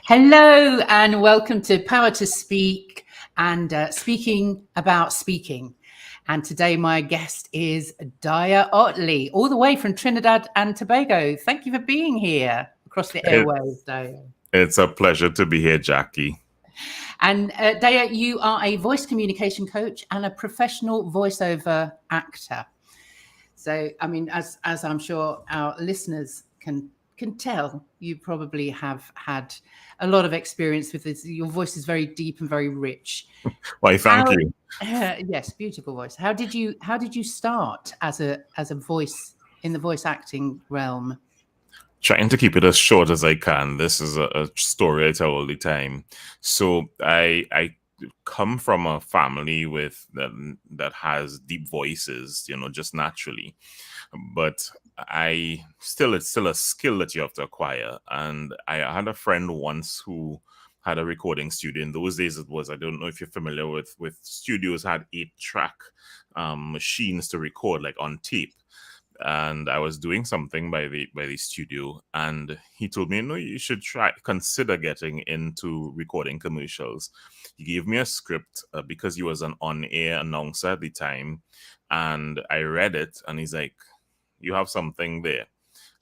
Hello and welcome to Power to Speak and speaking about speaking. And today my guest is Daya Ottley, all the way from Trinidad and Tobago. Thank you for being here across the airwaves, Daya. It's a pleasure to be here, Jackie. And Daya, you are a voice communication coach and a professional voiceover actor. So, I mean, as I'm sure our listeners can tell, you probably have had a lot of experience with this. Your voice is very deep and very rich. Why, thank you. Yes, beautiful voice. How did you start as a voice in the voice acting realm? Trying to keep it as short as I can. This is a story I tell all the time. So I come from a family with that has deep voices, just naturally. But it's still a skill that you have to acquire. And I had a friend once who had a recording studio. In those days, I don't know if you're familiar with studios had 8-track machines to record, like on tape. And I was doing something by the studio, and he told me, "No, you should consider getting into recording commercials." He gave me a script because he was an on-air announcer at the time, and I read it, and he's like, "You have something there."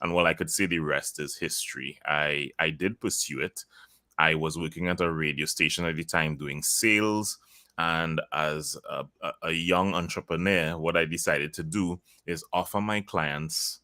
And well, I could say the rest is history. I did pursue it. I was working at a radio station at the time doing sales. And as a young entrepreneur, what I decided to do is offer my clients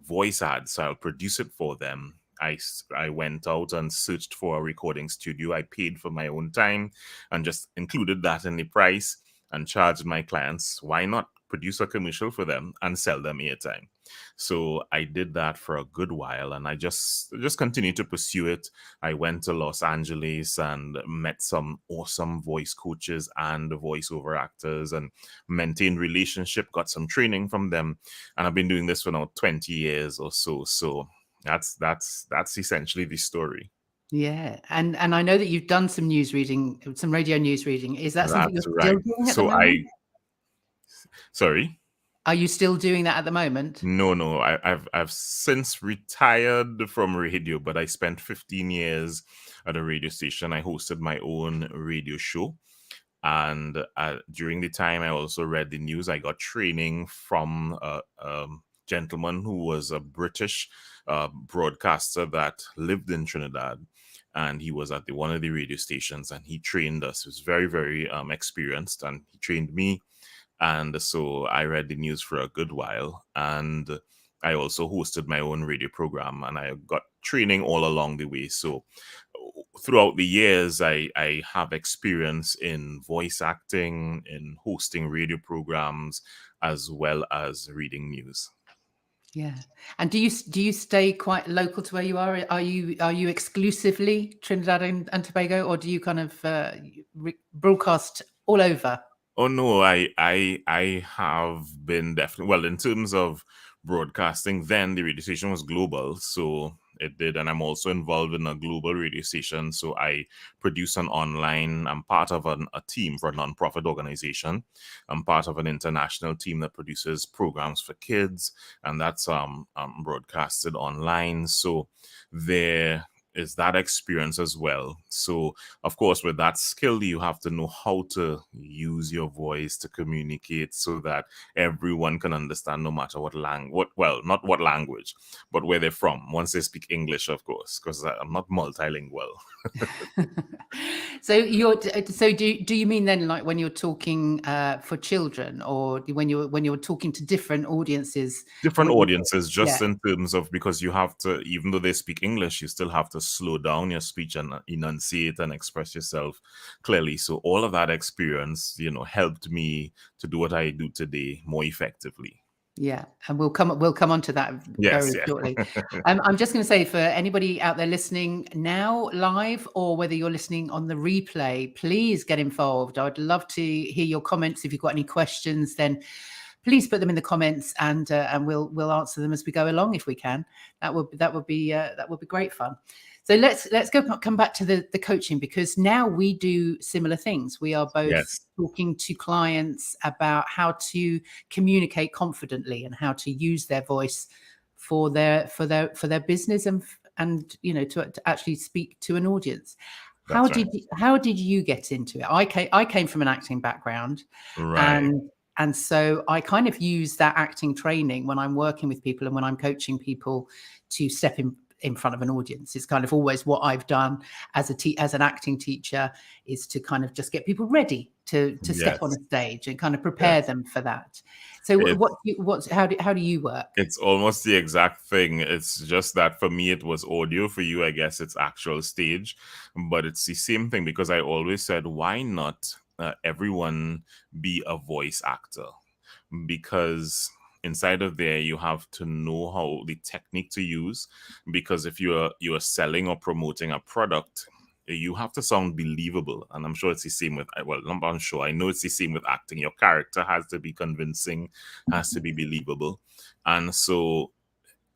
voice ads. So I'll produce it for them. I went out and searched for a recording studio. I paid for my own time and just included that in the price and charged my clients. Why not produce a commercial for them and sell them airtime? So I did that for a good while, and I just continued to pursue it. I went to Los Angeles and met some awesome voice coaches and voiceover actors and maintained relationship, got some training from them. And I've been doing this for now 20 years or so. So that's essentially the story. Yeah, and I know that you've done some news reading, some radio news reading. Is that something you're still doing at the moment? Sorry? Are you still doing that at the moment? No. I've since retired from radio, but I spent 15 years at a radio station. I hosted my own radio show. And during the time, I also read the news. I got training from a gentleman who was a British broadcaster that lived in Trinidad. And he was at one of the radio stations, and he trained us. He was very, very experienced, and he trained me. And so I read the news for a good while. And I also hosted my own radio program, and I got training all along the way. So throughout the years, I have experience in voice acting, in hosting radio programs, as well as reading news. Yeah. And do you stay quite local to where you are? Are you exclusively Trinidad and Tobago, or do you kind of broadcast all over? Oh no, I have been definitely, well, in terms of broadcasting, then the radio station was global, so it did. And I'm also involved in a global radio station. So I produce I'm part of a team for a nonprofit organization. I'm part of an international team that produces programs for kids, and that's broadcasted online. So there is that experience as well. So of course, with that skill, you have to know how to use your voice to communicate so that everyone can understand, no matter what not what language, but where they're from. Once they speak English, of course, because I'm not multilingual. So do you mean then, like, when you're talking for children, or when you're talking to different audiences? Different audiences, just in terms of, because you have to, even though they speak English, you still have to slow down your speech and enunciate and express yourself clearly. So all of that experience, helped me to do what I do today more effectively. Yeah, and we'll come on to that very shortly. I'm just going to say, for anybody out there listening now live, or whether you're listening on the replay, please get involved. I'd love to hear your comments. If you've got any questions, then please put them in the comments, and we'll answer them as we go along if we can. That would be great fun. So let's come back to the coaching, because now we do similar things. We are both talking to clients about how to communicate confidently and how to use their voice for their business and to actually speak to an audience. That's How did you get into it? I came from an acting background, right. and so I kind of use that acting training when I'm working with people and when I'm coaching people to step in front of an audience. It's kind of always what I've done as an acting teacher, is to kind of just get people ready to step on a stage and kind of prepare them for that. So how do you work? It's almost the exact thing. It's just that for me it was audio. For you, I guess it's actual stage, but it's the same thing, because I always said, why not everyone be a voice actor? Because inside of there you have to know how the technique to use, because if you're selling or promoting a product, you have to sound believable. And I'm sure it's the same with, well, I'm sure, I know it's the same with acting. Your character has to be convincing, has to be believable. And so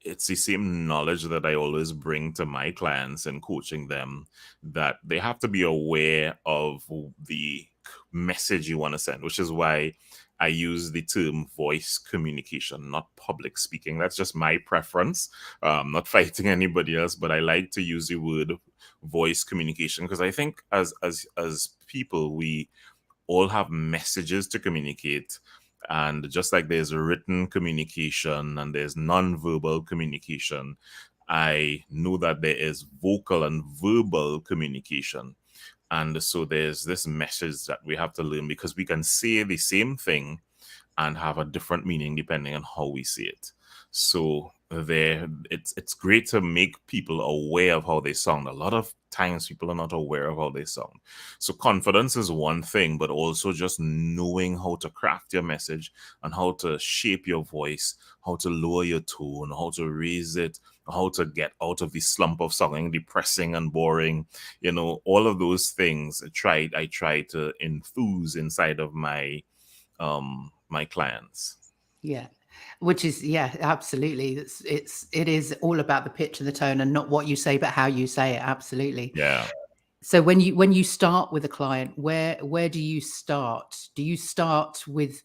it's the same knowledge that I always bring to my clients and coaching them, that they have to be aware of the message you want to send, which is why I use the term voice communication, not public speaking. That's just my preference. I'm not fighting anybody else, but I like to use the word voice communication, because I think as people, we all have messages to communicate. And just like there's written communication and there's non-verbal communication, I know that there is vocal and verbal communication. And so there's this message that we have to learn, because we can say the same thing and have a different meaning depending on how we say it. So it's great to make people aware of how they sound. A lot of times people are not aware of how they sound. So confidence is one thing, but also just knowing how to craft your message and how to shape your voice, how to lower your tone, how to raise it, how to get out of the slump of sounding depressing and boring. All of those things I try to enthuse inside of my my clients. Yeah. Which is, absolutely. It is all about the pitch and the tone, and not what you say, but how you say it. Absolutely. Yeah. So when you start with a client, where do you start? Do you start with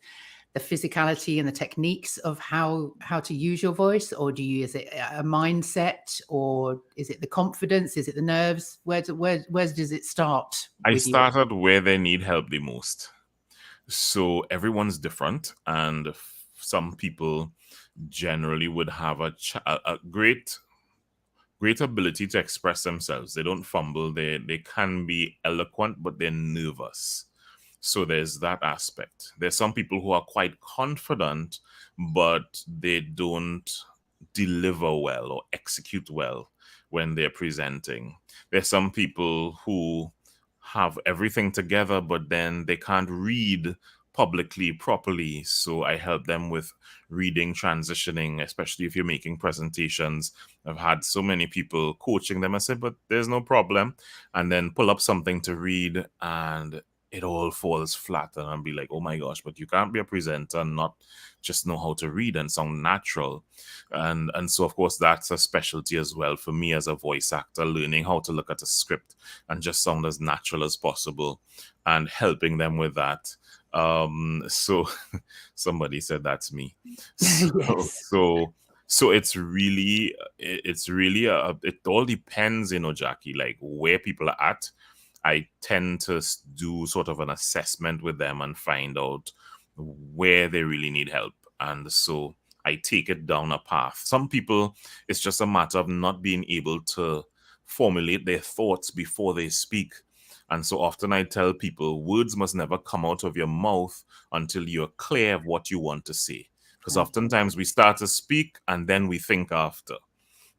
the physicality and the techniques of how to use your voice, or is it a mindset, or is it the confidence? Is it the nerves? Where does it start? I started where they need help the most. So everyone's different, and some people generally would have a great ability to express themselves. They don't fumble. They can be eloquent, but they're nervous. So there's that aspect. There's some people who are quite confident, but they don't deliver well or execute well when they're presenting. There's some people who have everything together, but then they can't read publicly properly. So I help them with reading, transitioning, especially if you're making presentations. I've had so many people coaching them. I said, but there's no problem. And then pull up something to read and it all falls flat. And I'll be like, oh my gosh, but you can't be a presenter and not just know how to read and sound natural. And so, of course, that's a specialty as well for me as a voice actor, learning how to look at a script and just sound as natural as possible and helping them with that. So somebody said that's me. So, Yes. so it's really it all depends, Jackie, like where people are at. I tend to do sort of an assessment with them and find out where they really need help. And so I take it down a path. Some people, it's just a matter of not being able to formulate their thoughts before they speak. And so often I tell people, words must never come out of your mouth until you're clear of what you want to say. Because oftentimes we start to speak and then we think after.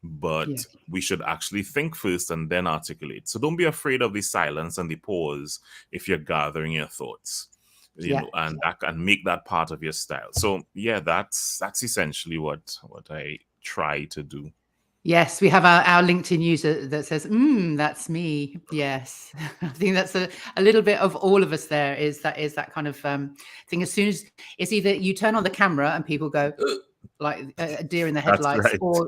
But we should actually think first and then articulate. So don't be afraid of the silence and the pause if you're gathering your thoughts, and that can make that part of your style. So that's essentially what I try to do. Yes, we have our LinkedIn user that says, that's me. Yes. I think that's a little bit of all of us there, is that kind of thing. As soon as it's either you turn on the camera and people go like a deer in the headlights, right. or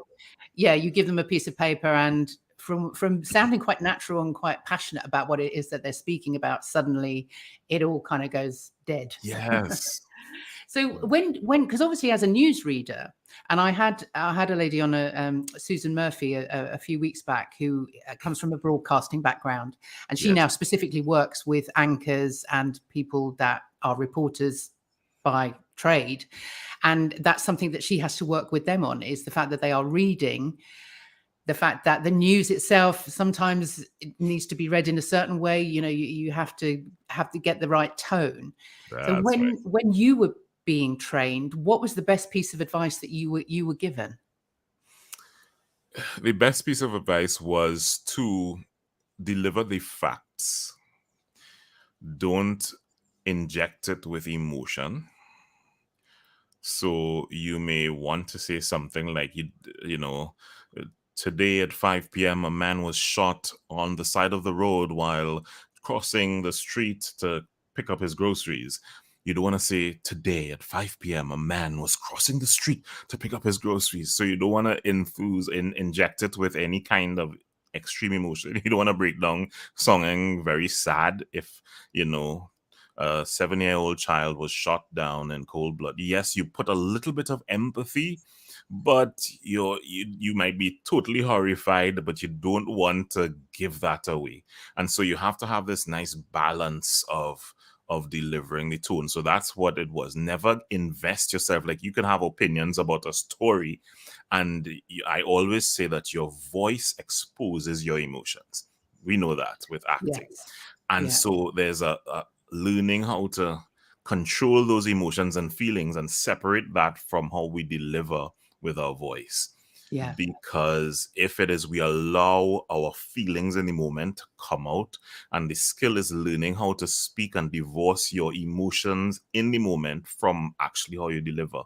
you give them a piece of paper, and from sounding quite natural and quite passionate about what it is that they're speaking about, suddenly it all kind of goes dead. Yes. So because obviously as a newsreader, and I had a lady on Susan Murphy a few weeks back who comes from a broadcasting background, and she now specifically works with anchors and people that are reporters by trade, and that's something that she has to work with them on, is the fact that they are reading. The fact that the news itself sometimes it needs to be read in a certain way, you have to get the right tone. So when you were being trained, what was the best piece of advice that you were given? The best piece of advice was to deliver the facts. Don't inject it with emotion. So you may want to say something like, today at 5 p.m., a man was shot on the side of the road while crossing the street to pick up his groceries. You don't want to say, today at 5 p.m., a man was crossing the street to pick up his groceries. So you don't want to inject it with any kind of extreme emotion. You don't want to break down something very sad if, a 7-year-old child was shot down in cold blood. Yes, you put a little bit of empathy, but you might be totally horrified, but you don't want to give that away. And so you have to have this nice balance of delivering the tone. So that's what it was. Never invest yourself. Like, you can have opinions about a story, and I always say that your voice exposes your emotions. We know that with acting. Yes. And so there's a learning how to control those emotions and feelings and separate that from how we deliver with our voice. Yeah. Because if it is, we allow our feelings in the moment to come out, and the skill is learning how to speak and divorce your emotions in the moment from actually how you deliver.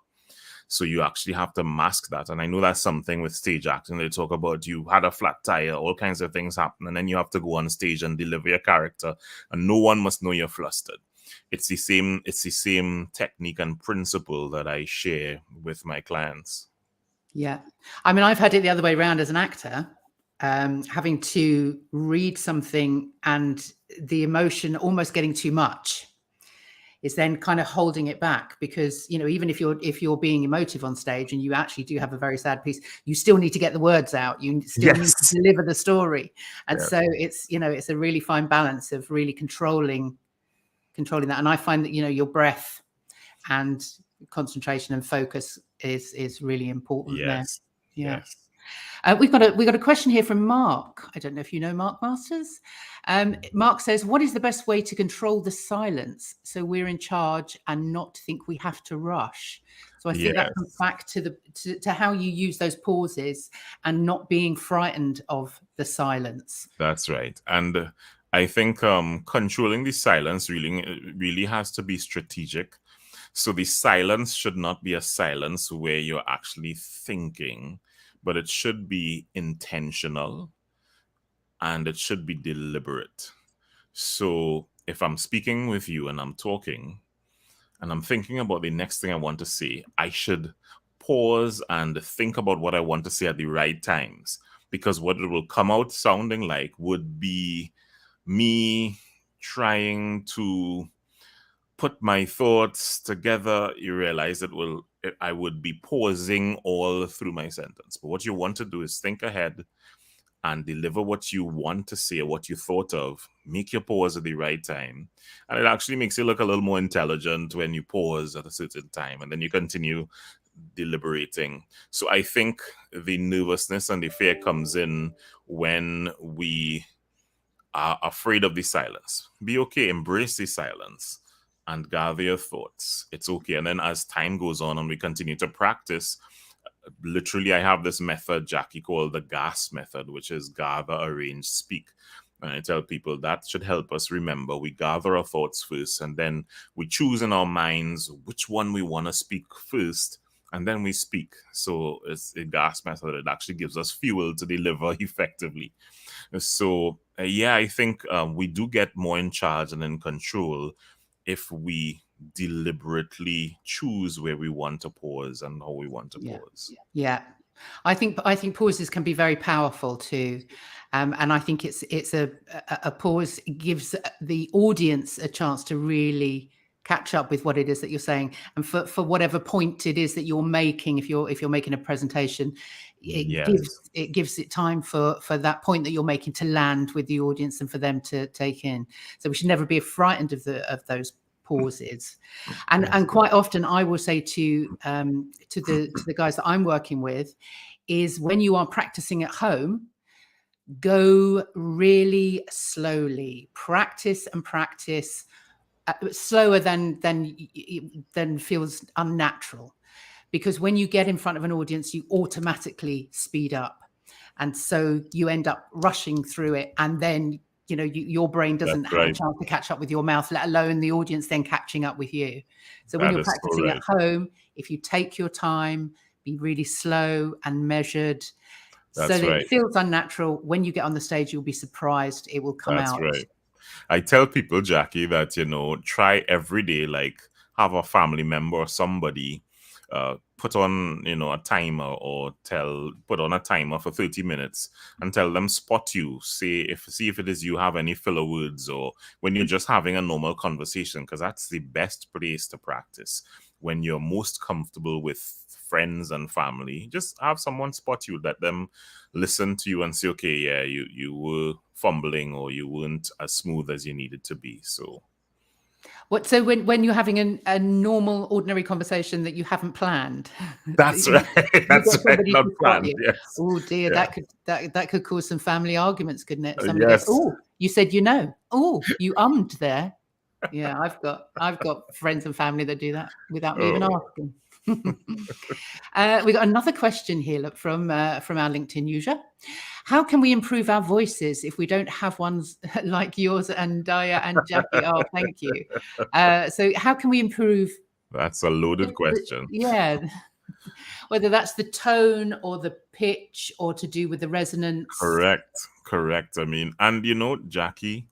So you actually have to mask that. And I know that's something with stage acting. They talk about you had a flat tire, all kinds of things happen, and then you have to go on stage and deliver your character, and no one must know you're flustered. It's the same technique and principle that I share with my clients. Yeah. I mean, I've had it the other way around as an actor, having to read something and the emotion almost getting too much is then kind of holding it back, because, even if you're being emotive on stage and you actually do have a very sad piece, you still need to get the words out. You still need to deliver the story. And so it's a really fine balance of really controlling that. And I find that, your breath and concentration and focus is really important there. Yeah. Yes. We've got a question here from Mark. I don't know if you know Mark Masters. Mark says, what is the best way to control the silence so we're in charge and not think we have to rush? So I think that comes back to how you use those pauses and not being frightened of the silence. That's right. And I think controlling the silence really has to be strategic. So the silence should not be a silence where you're actually thinking, but it should be intentional and it should be deliberate. So if I'm speaking with you and I'm talking and I'm thinking about the next thing I want to say, I should pause and think about what I want to say at the right times, because what it will come out sounding like would be me trying to put my thoughts together. You realize I would be pausing all through my sentence. But what you want to do is think ahead and deliver what you want to say, or what you thought of. Make your pause at the right time. And it actually makes you look a little more intelligent when you pause at a certain time and then you continue deliberating. So I think the nervousness and the fear comes in when we are afraid of the silence. Be okay, embrace the silence and gather your thoughts. It's okay. And then as time goes on and we continue to practice, literally I have this method, Jackie, called the GAS method, which is gather, arrange, speak. And I tell people that should help us remember. We gather our thoughts first, and then we choose in our minds which one we want to speak first, and then we speak. So it's a GAS method. It actually gives us fuel to deliver effectively. So I think we do get more in charge and in control if we deliberately choose where we want to pause and how we want to pause. Yeah. I think pauses can be very powerful too. And I think it's a pause gives the audience a chance to really catch up with what it is that you're saying, and for whatever point it is that you're making. If you're making a presentation, it gives it time for that point that you're making to land with the audience and for them to take in. So we should never be frightened of those pauses. And quite often I will say to the guys that I'm working with is, when you are practicing at home, go really slowly. Practice and practice slower than feels unnatural, because when you get in front of an audience, you automatically speed up, and so you end up rushing through it, and then your brain doesn't have a chance to catch up with your mouth, let alone the audience then catching up with you. So when you're practicing at home, if you take your time, be really slow and measured, so that it feels unnatural. When you get on the stage, you'll be surprised. It will come out. That's right. I tell people, Jackie, that, try every day, like have a family member or somebody put on, a timer, or put on a timer for 30 minutes and tell them, spot you, see if it is you have any filler words, or when you're just having a normal conversation, because that's the best place to practice. When you're most comfortable with friends and family, just have someone spot you, let them listen to you and say, okay, yeah, you were fumbling, or you weren't as smooth as you needed to be. So when you're having a normal, ordinary conversation that you haven't planned, that's right. That's right. Not planned. Yes. Oh dear, yeah. that could cause some family arguments, couldn't it? Somebody goes, oh, you said oh, you ummed there. Yeah, I've got friends and family that do that without me even asking. We got another question here, look, from our LinkedIn user. How can we improve our voices if we don't have ones like yours and Daya and Jackie? Oh, thank you. So how can we improve? That's a loaded question. Yeah. Whether that's the tone or the pitch or to do with the resonance. Correct. I mean, and Jackie,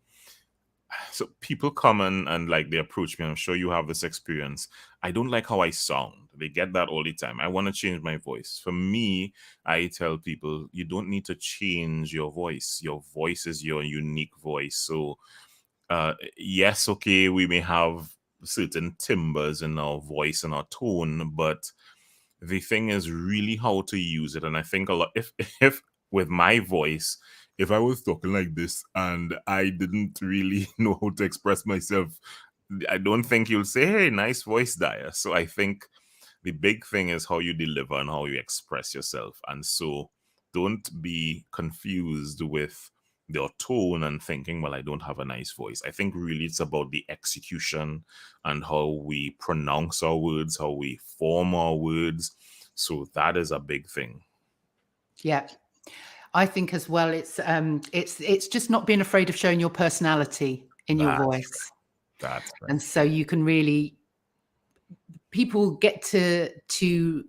so people come and like they approach me. I'm sure you have this experience. I don't like how I sound. They get that all the time. I want to change my voice. For me, I tell people, you don't need to change your voice. Your voice is your unique voice. So yes, okay, we may have certain timbers in our voice and our tone, but the thing is really how to use it. And I think a lot, if with my voice, if I was talking like this and I didn't really know how to express myself, I don't think you'll say, hey, nice voice, Daya. So I think the big thing is how you deliver and how you express yourself. And so don't be confused with their tone and thinking, well, I don't have a nice voice. I think really it's about the execution and how we pronounce our words, how we form our words. So that is a big thing. Yeah. I think as well, it's just not being afraid of showing your personality in your voice. That's right. And so you can really, people get to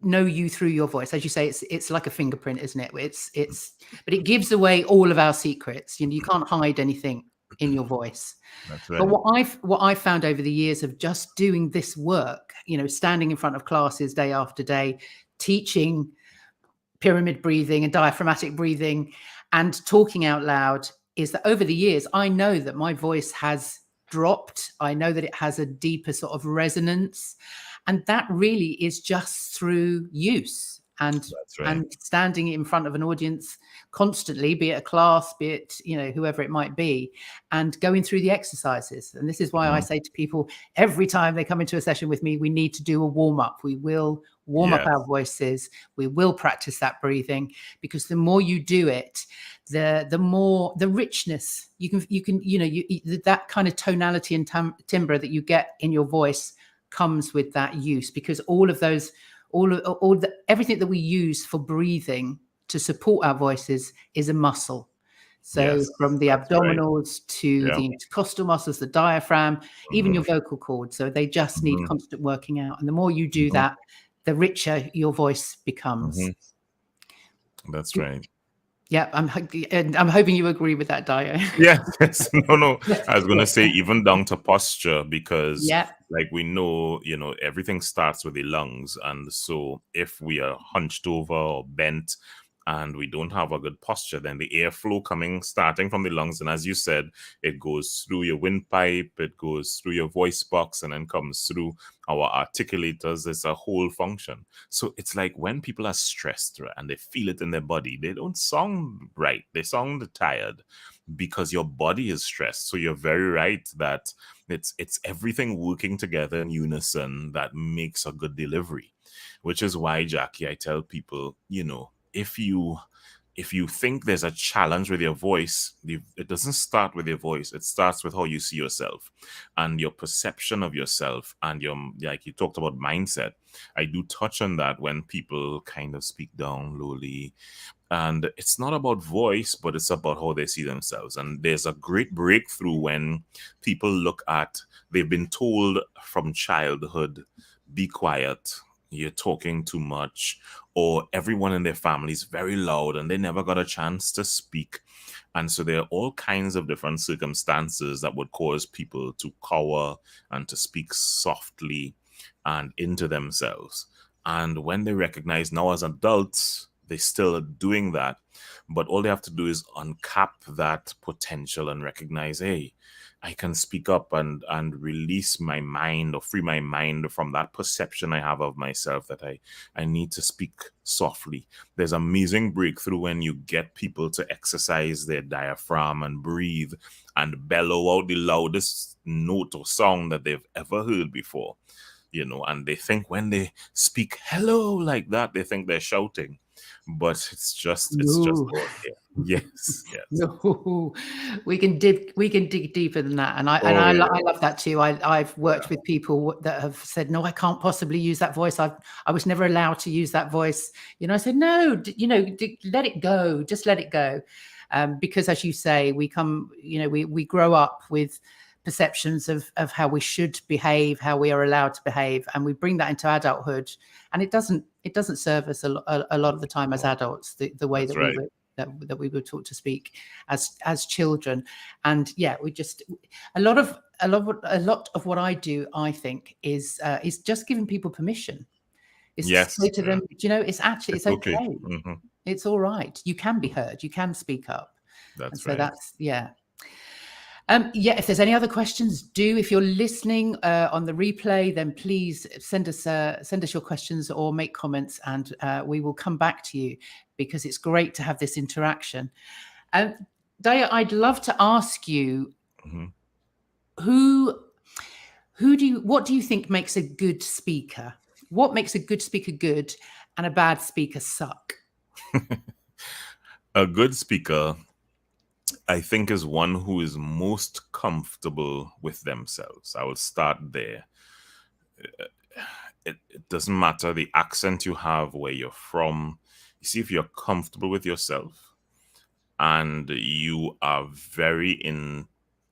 know you through your voice. As you say, it's like a fingerprint, isn't it? But it gives away all of our secrets. You can't hide anything in your voice. That's right. But what I've found over the years of just doing this work, standing in front of classes day after day, teaching pyramid breathing and diaphragmatic breathing and talking out loud, is that over the years, I know that my voice has dropped. I know that it has a deeper sort of resonance. And that really is just through use and standing in front of an audience constantly, be it a class, be it, whoever it might be, and going through the exercises. And this is why I say to people, every time they come into a session with me, we need to do a warm up. We will warm up our voices. We will practice that breathing, because the more you do it, the more the richness you can that kind of tonality and timbre that you get in your voice comes with that use, because all of those, everything that we use for breathing to support our voices is a muscle. So from the abdominals to the intercostal muscles, the diaphragm, even your vocal cords. So they just need constant working out. And the more you do that, the richer your voice becomes. That's right. Yeah, I'm hoping you agree with that, Daya. Yes. No. I was going to say even down to posture, because like we know, everything starts with the lungs. And so if we are hunched over or bent and we don't have a good posture, then the airflow starting from the lungs, and as you said, it goes through your windpipe, it goes through your voice box, and then comes through our articulators. It's a whole function. So it's like when people are stressed, right, and they feel it in their body, they don't sound right. They sound tired because your body is stressed. So you're very right that it's everything working together in unison that makes a good delivery, which is why, Jackie, I tell people, if you think there's a challenge with your voice, it doesn't start with your voice. It starts with how you see yourself and your perception of yourself, and like you talked about mindset. I do touch on that when people kind of speak down lowly. And it's not about voice, but it's about how they see themselves. And there's a great breakthrough when people they've been told from childhood, be quiet, you're talking too much, or everyone in their family is very loud and they never got a chance to speak. And so there are all kinds of different circumstances that would cause people to cower and to speak softly and into themselves. And when they recognize now as adults, they still are doing that, but all they have to do is uncap that potential and recognize, hey, I can speak up and release my mind or free my mind from that perception I have of myself that I need to speak softly. There's amazing breakthrough when you get people to exercise their diaphragm and breathe and bellow out the loudest note or song that they've ever heard before, and they think when they speak hello like that, they think they're shouting. But it's just yes. No, we can dig deeper than that, and I love that too. I've worked with people that have said, no, I can't possibly use that voice. I was never allowed to use that voice. I said, no, let it go, just let it go, because as you say, we grow up with perceptions of how we should behave, how we are allowed to behave, and we bring that into adulthood, and it doesn't serve us a lot of the time as adults, the way that we were taught to speak as children. And we just a lot of what I do, I think, is just giving people permission. It's to say to them, it's okay. Mm-hmm. It's all right. You can be heard. You can speak up. That's right. That's if there's any other questions, if you're listening on the replay, then please send us your questions or make comments, and we will come back to you, because it's great to have this interaction. Daya, I'd love to ask you, what do you think makes a good speaker? What makes a good speaker good and a bad speaker suck? A good speaker, I think, is one who is most comfortable with themselves. I will start there. It doesn't matter the accent you have, where you're from. You see, if you're comfortable with yourself and you are very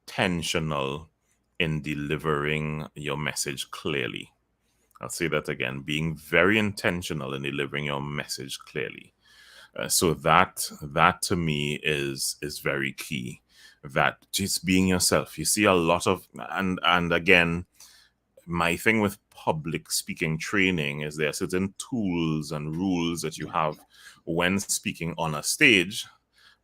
intentional in delivering your message clearly. I'll say that again, being very intentional in delivering your message clearly. So that to me is very key. That just being yourself. You see a lot of, and again, my thing with public speaking training is there are certain tools and rules that you have when speaking on a stage.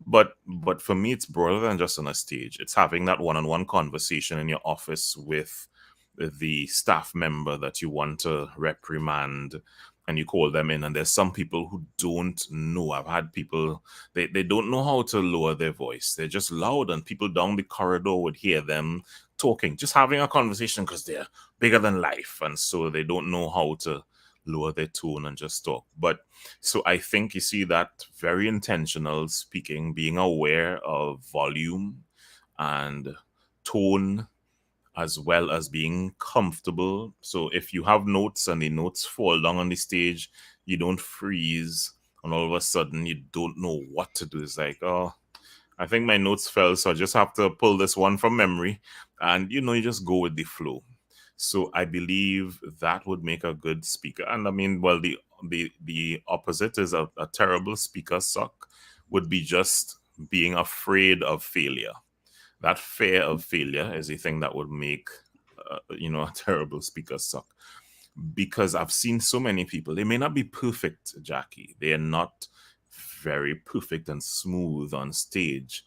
But for me, it's broader than just on a stage. It's having that one-on-one conversation in your office with the staff member that you want to reprimand, and you call them in, and there's some people who don't know. I've had people, they don't know how to lower their voice. They're just loud, and people down the corridor would hear them talking, just having a conversation, because they're bigger than life, and so they don't know how to lower their tone and just talk. But so I think you see that very intentional speaking, being aware of volume and tone, as well as being comfortable. So if you have notes and the notes fall down on the stage, you don't freeze and all of a sudden you don't know what to do. It's like, oh, I think my notes fell, so I just have to pull this one from memory. And, you just go with the flow. So I believe that would make a good speaker. And I mean, well, the opposite is a terrible speaker suck would be just being afraid of failure. That fear of failure is the thing that would make, a terrible speaker suck. Because I've seen so many people, they may not be perfect, Jackie. They are not very perfect and smooth on stage,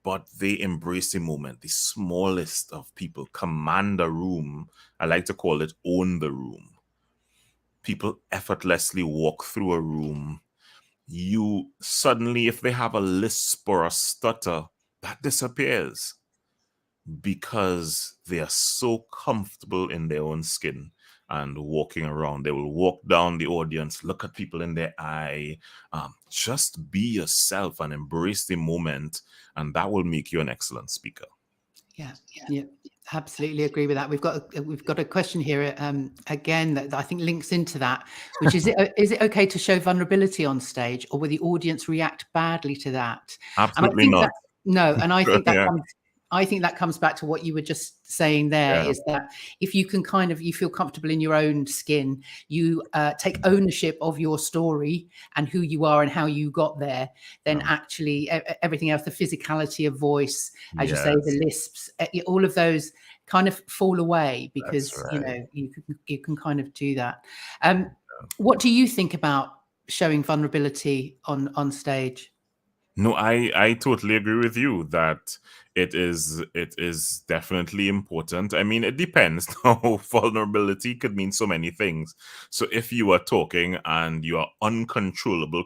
but they embrace the moment. The smallest of people command a room. I like to call it own the room. People effortlessly walk through a room. You suddenly, if they have a lisp or a stutter, that disappears because they are so comfortable in their own skin and walking around. They will walk down the audience, look at people in their eye, just be yourself and embrace the moment, and that will make you an excellent speaker. Yeah, absolutely agree with that. We've got a question here again that I think links into that, which is it okay to show vulnerability on stage, or will the audience react badly to that? Absolutely not. And I think that I think that comes back to what you were just saying there, is that if you can you feel comfortable in your own skin, you take ownership of your story and who you are and how you got there, then actually everything else, the physicality of voice, as you say, the lisps, all of those kind of fall away, because you can kind of do that. What do you think about showing vulnerability on stage? No, I totally agree with you that it is definitely important. I mean, it depends. Now, vulnerability could mean so many things. So if you are talking and you are uncontrollable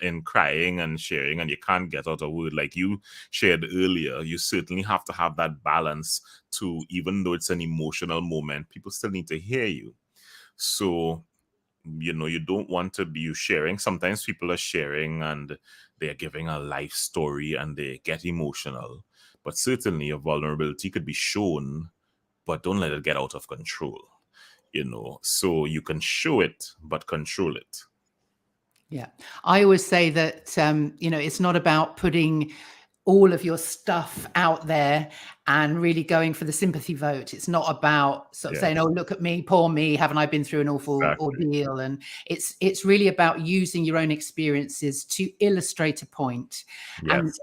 in crying and sharing, and you can't get out a word like you shared earlier, you certainly have to have that balance to, even though it's an emotional moment, people still need to hear you. So you don't want to be sharing. Sometimes people are sharing and they're giving a life story and they get emotional, but certainly a vulnerability could be shown, but don't let it get out of control, so you can show it but control it. Yeah, I always say that it's not about putting all of your stuff out there and really going for the sympathy vote. It's not about sort of saying, oh, look at me, poor me, haven't I been through an awful ordeal? And it's really about using your own experiences to illustrate a point.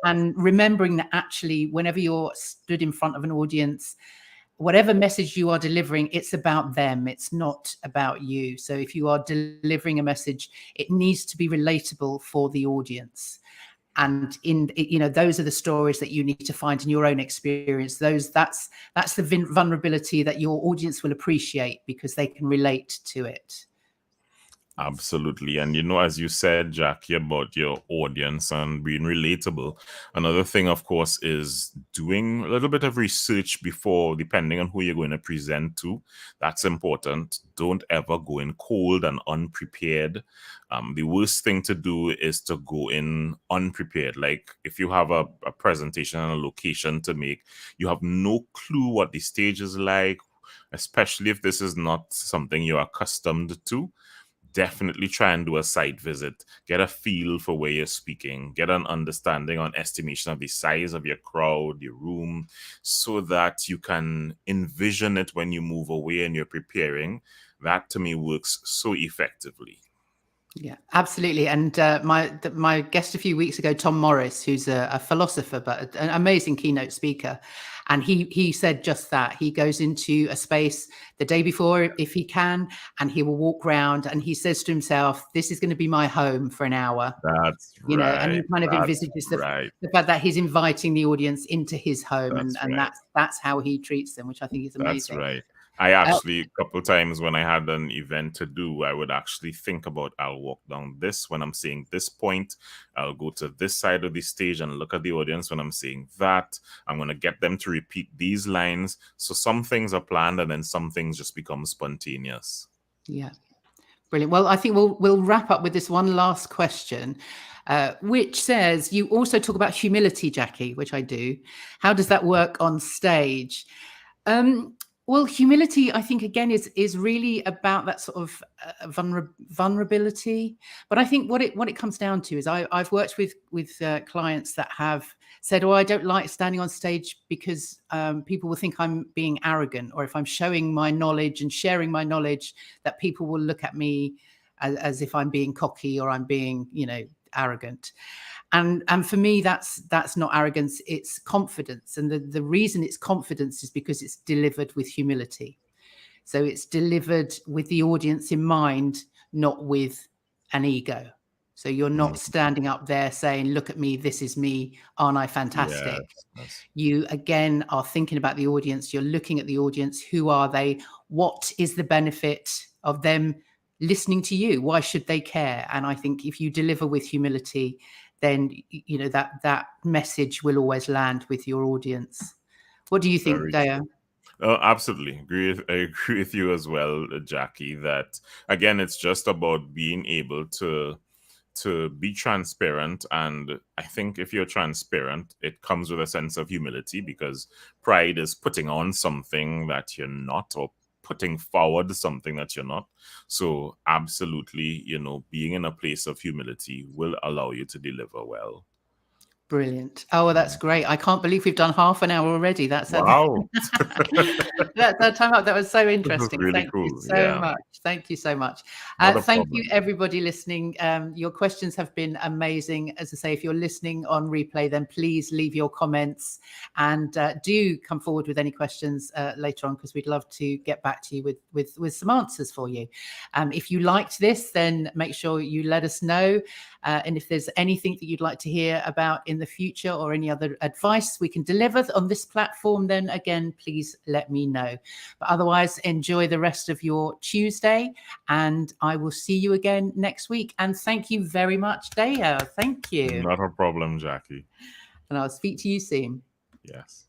And remembering that actually, whenever you're stood in front of an audience, whatever message you are delivering, it's about them. It's not about you. So if you are delivering a message, it needs to be relatable for the audience. And those are the stories that you need to find in your own experience. That's the vulnerability that your audience will appreciate, because they can relate to it. Absolutely. And as you said, Jackie, about your audience and being relatable, another thing, of course, is doing a little bit of research before, depending on who you're going to present to. That's important. Don't ever go in cold and unprepared. The worst thing to do is to go in unprepared. Like if you have a presentation and a location to make, you have no clue what the stage is like, especially if this is not something you're accustomed to. Definitely try and do a site visit, get a feel for where you're speaking, get an understanding on estimation of the size of your crowd, your room, so that you can envision it when you move away and you're preparing. That to me works so effectively. Yeah, absolutely. And my guest a few weeks ago, Tom Morris, who's a philosopher but an amazing keynote speaker, and he said just that. He goes into a space the day before, if he can, and he will walk around and he says to himself, "This is going to be my home for an hour." That's right. And he kind of envisages the fact that he's inviting the audience into his home, and that's how he treats them, which I think is amazing. That's right. I actually, a couple times when I had an event to do, I would actually think about, I'll walk down this when I'm saying this point. I'll go to this side of the stage and look at the audience when I'm saying that. I'm going to get them to repeat these lines. So some things are planned and then some things just become spontaneous. Yeah. Brilliant. Well, I think we'll wrap up with this one last question, which says, you also talk about humility, Jackie, which I do. How does that work on stage? Well, humility, I think, again, is really about that sort of vulnerability. But I think what it comes down to is I've worked with clients that have said, "Oh, I don't like standing on stage because people will think I'm being arrogant, or if I'm showing my knowledge and sharing my knowledge, that people will look at me as if I'm being cocky or I'm being, arrogant." And for me, that's not arrogance, it's confidence. And the reason it's confidence is because it's delivered with humility. So it's delivered with the audience in mind, not with an ego. So you're not standing up there saying, look at me, this is me, aren't I fantastic? Yes. You, again, are thinking about the audience. You're looking at the audience. Who are they? What is the benefit of them listening to you? Why should they care? And I think if you deliver with humility, then, you know, that message will always land with your audience. What do you think, Daya? Absolutely. I agree with you as well, Jackie, that again, it's just about being able to be transparent. And I think if you're transparent, it comes with a sense of humility, because pride is putting on something that you're not, or putting forward something that you're not. So absolutely, you know, being in a place of humility will allow you to deliver well. Brilliant. Oh, that's great. I can't believe we've done half an hour already. That's wow. That's our time up. That was so interesting. Really Thank cool. you so much. Thank you so much. Thank you, everybody listening. Your questions have been amazing. As I say, if you're listening on replay, then please leave your comments, and do come forward with any questions later on, because we'd love to get back to you with some answers for you. If you liked this, then make sure you let us know. And if there's anything that you'd like to hear about in the future, or any other advice we can deliver on this platform, then again, please let me know. But otherwise, enjoy the rest of your Tuesday, and I will see you again next week. And thank you very much, Daya. Thank you. Not a problem, Jackie. And I'll speak to you soon. Yes.